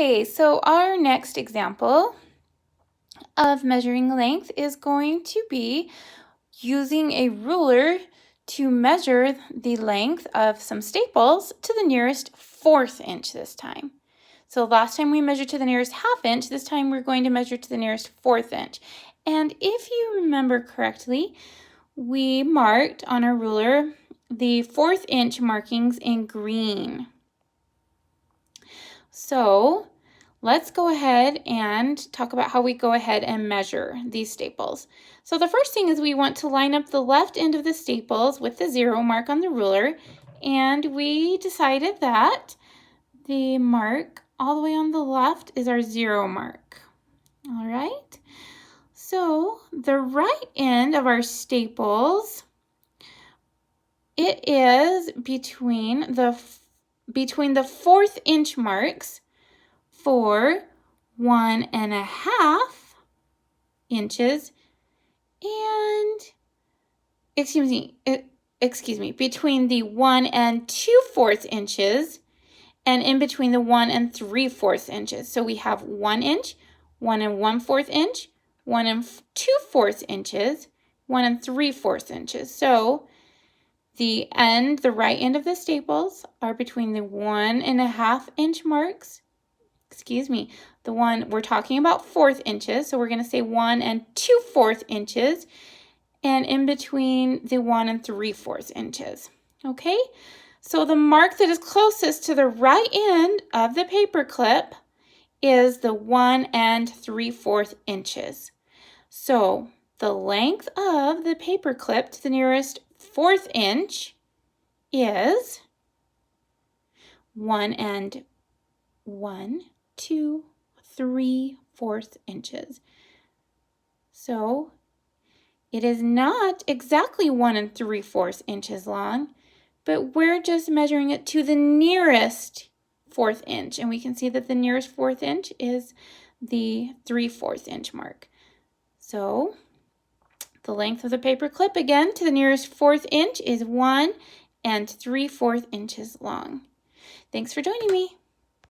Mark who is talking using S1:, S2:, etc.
S1: Okay, so our next example of measuring length is going to be using a ruler to measure the length of some staples to the nearest 1/4 inch this time. So last time we measured to the nearest 1/2 inch, this time we're going to measure to the nearest 1/4 inch. And if you remember correctly, we marked on our ruler the 1/4 inch markings in green. So let's go ahead and talk about how we go ahead and measure these staples. So the first thing is we want to line up the left end of the staples with the 0 mark on the ruler. And we decided that the mark all the way on the left is our 0 mark. All right. So the right end of our staples, it is between the 1/4 inch marks for 1.5 inches and between the 1 and 2/4 inches and in between the 1 and 3/4 inches. So we have 1 inch, 1 and 1/4 inch, 1 and 2/4 inches, 1 and 3/4 inches. So the right end of the staples are between the 1.5 inch marks. The one we're talking about 1/4 inches. So we're going to say 1 and 2/4 inches and in between the 1 and 3/4 inches. Okay, so the mark that is closest to the right end of the paper clip is the 1 and 3/4 inches. So the length of the paper clip to the nearest 1/4 inch is 1 and 2 3/4 inches. So it is not exactly 1 and 3/4 inches long, but we're just measuring it to the nearest 1/4 inch. And we can see that the nearest 1/4 inch is the 3/4 inch mark. So the length of the paper clip again to the nearest 1/4 inch is 1 and 3/4 inches long. Thanks for joining me.